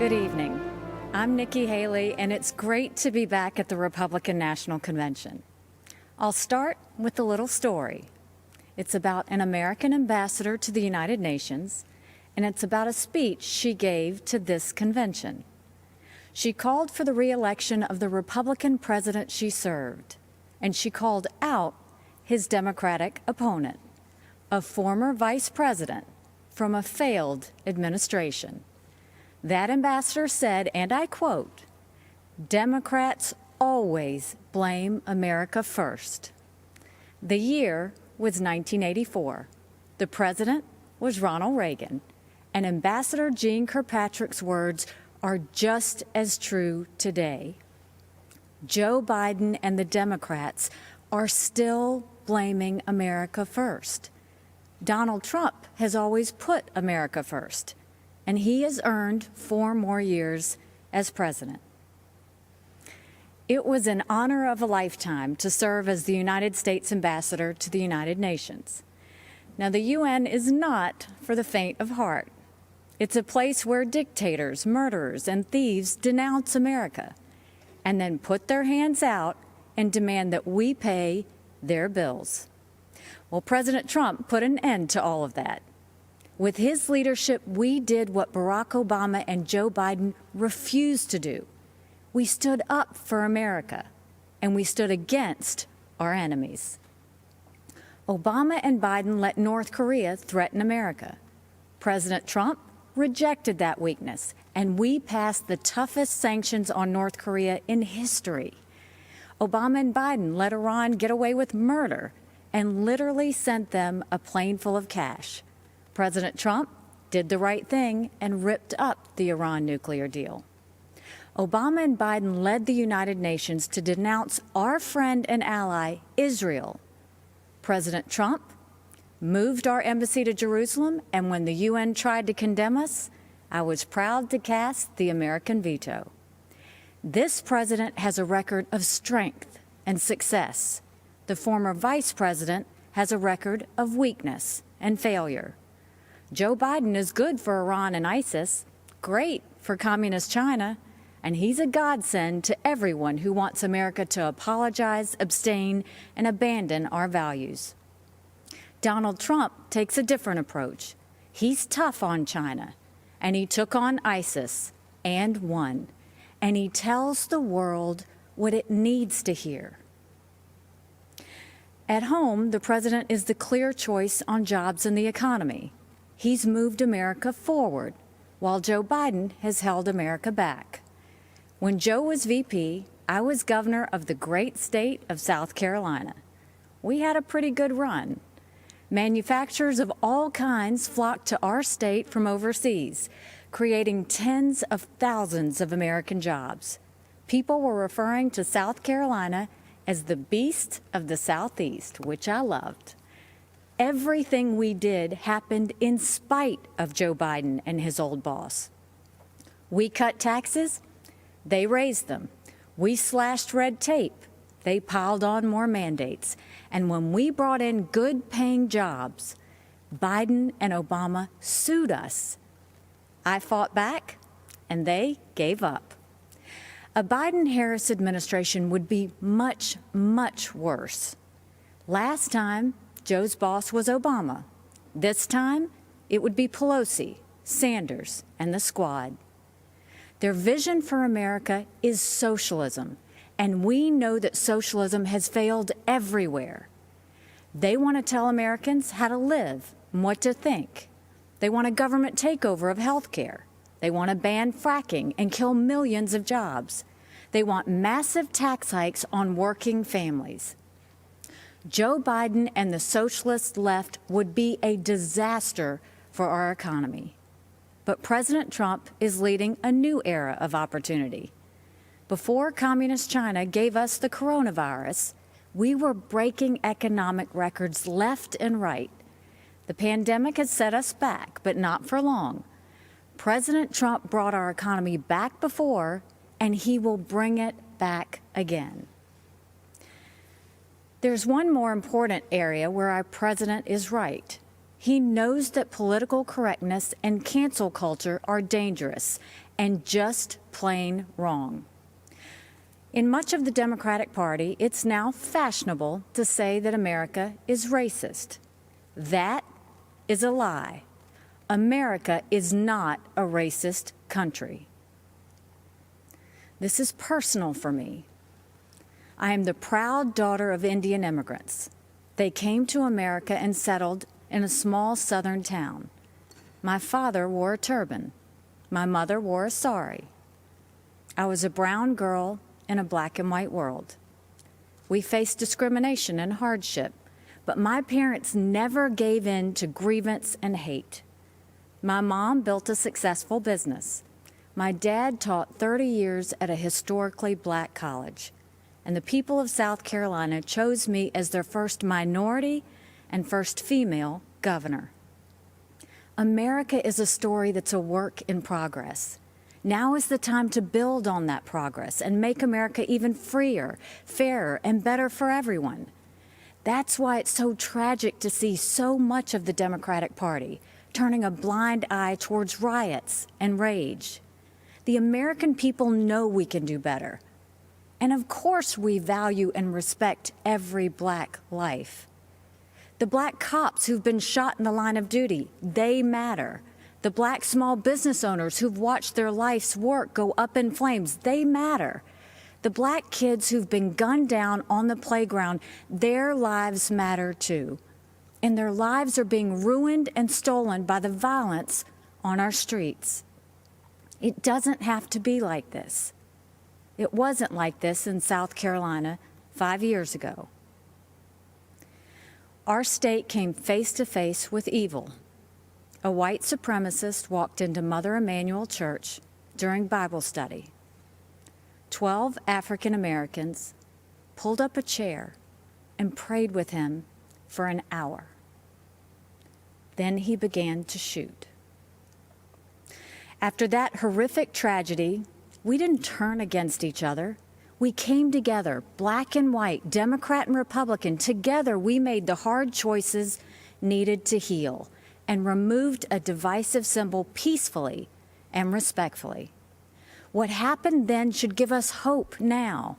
Good evening. I'm Nikki Haley, and it's great to be back at the Republican National Convention. I'll start with a little story. It's about an American ambassador to the United Nations, and it's about a speech she gave to this convention. She called for the re-election of the Republican president she served, and she called out his Democratic opponent, a former vice president from a failed administration. That ambassador said, and I quote, "Democrats always blame America first." The year was 1984. The president was Ronald Reagan, and Ambassador Jeane Kirkpatrick's words are just as true today. Joe Biden and the Democrats are still blaming America first. Donald Trump has always put America first, and he has earned 4 more years as president. It was an honor of a lifetime to serve as the United States ambassador to the United Nations. Now, the UN is not for the faint of heart. It's a place where dictators, murderers, and thieves denounce America and then put their hands out and demand that we pay their bills. Well, President Trump put an end to all of that. With his leadership, we did what Barack Obama and Joe Biden refused to do. We stood up for America, and we stood against our enemies. Obama and Biden let North Korea threaten America. President Trump rejected that weakness, and we passed the toughest sanctions on North Korea in history. Obama and Biden let Iran get away with murder and literally sent them a plane full of cash. President Trump did the right thing and ripped up the Iran nuclear deal. Obama and Biden led the United Nations to denounce our friend and ally, Israel. President Trump moved our embassy to Jerusalem, and when the UN tried to condemn us, I was proud to cast the American veto. This president has a record of strength and success. The former vice president has a record of weakness and failure. Joe Biden is good for Iran and ISIS, great for communist China, and he's a godsend to everyone who wants America to apologize, abstain, and abandon our values. Donald Trump takes a different approach. He's tough on China, and he took on ISIS and won, and he tells the world what it needs to hear. At home, the president is the clear choice on jobs and the economy. He's moved America forward, while Joe Biden has held America back. When Joe was VP, I was governor of the great state of South Carolina. We had a pretty good run. Manufacturers of all kinds flocked to our state from overseas, creating tens of thousands of American jobs. People were referring to South Carolina as the beast of the Southeast, which I loved. Everything we did happened in spite of Joe Biden and his old boss. We cut taxes, they raised them. We slashed red tape, they piled on more mandates. And when we brought in good-paying jobs, Biden and Obama sued us. I fought back, and they gave up. A Biden-Harris administration would be much, much worse. Last time, Joe's boss was Obama. This time, it would be Pelosi, Sanders, and the squad. Their vision for America is socialism, and we know that socialism has failed everywhere. They want to tell Americans how to live and what to think. They want a government takeover of health care. They want to ban fracking and kill millions of jobs. They want massive tax hikes on working families. Joe Biden and the socialist left would be a disaster for our economy. But President Trump is leading a new era of opportunity. Before communist China gave us the coronavirus, we were breaking economic records left and right. The pandemic has set us back, but not for long. President Trump brought our economy back before, and he will bring it back again. There's one more important area where our president is right. He knows that political correctness and cancel culture are dangerous and just plain wrong. In much of the Democratic Party, it's now fashionable to say that America is racist. That is a lie. America is not a racist country. This is personal for me. I am the proud daughter of Indian immigrants. They came to America and settled in a small southern town. My father wore a turban. My mother wore a sari. I was a brown girl in a black and white world. We faced discrimination and hardship, but my parents never gave in to grievance and hate. My mom built a successful business. My dad taught 30 years at a historically black college, and the people of South Carolina chose me as their first minority and first female governor. America is a story that's a work in progress. Now is the time to build on that progress and make America even freer, fairer, and better for everyone. That's why it's so tragic to see so much of the Democratic Party turning a blind eye towards riots and rage. The American people know we can do better. And of course we value and respect every black life. The black cops who've been shot in the line of duty, they matter. The black small business owners who've watched their life's work go up in flames, they matter. The black kids who've been gunned down on the playground, their lives matter too. And their lives are being ruined and stolen by the violence on our streets. It doesn't have to be like this. It wasn't like this in South Carolina 5 years ago. Our state came face to face with evil. A white supremacist walked into Mother Emanuel Church during Bible study. 12 African Americans pulled up a chair and prayed with him for an hour. Then he began to shoot. After that horrific tragedy, we didn't turn against each other. We came together, black and white, Democrat and Republican. Together, we made the hard choices needed to heal and removed a divisive symbol peacefully and respectfully. What happened then should give us hope now.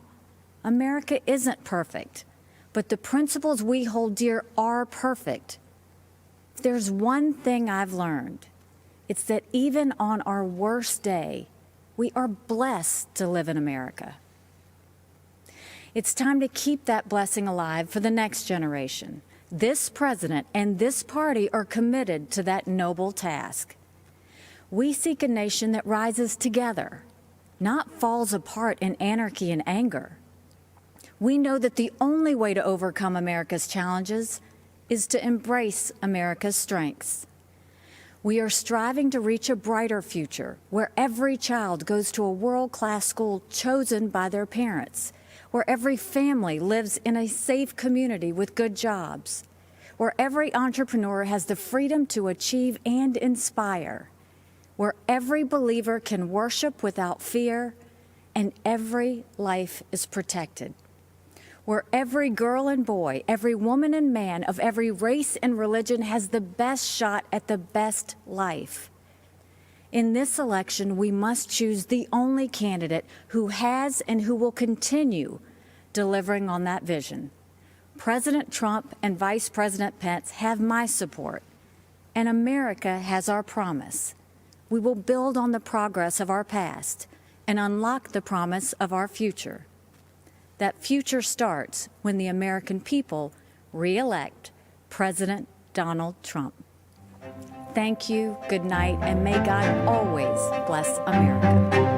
America isn't perfect, but the principles we hold dear are perfect. If there's one thing I've learned, it's that even on our worst day, we are blessed to live in America. It's time to keep that blessing alive for the next generation. This president and this party are committed to that noble task. We seek a nation that rises together, not falls apart in anarchy and anger. We know that the only way to overcome America's challenges is to embrace America's strengths. We are striving to reach a brighter future where every child goes to a world-class school chosen by their parents, where every family lives in a safe community with good jobs, where every entrepreneur has the freedom to achieve and inspire, where every believer can worship without fear and every life is protected, where every girl and boy, every woman and man of every race and religion has the best shot at the best life. In this election, we must choose the only candidate who has and who will continue delivering on that vision. President Trump and Vice President Pence have my support, and America has our promise. We will build on the progress of our past and unlock the promise of our future. That future starts when the American people re-elect President Donald Trump. Thank you, good night, and may God always bless America.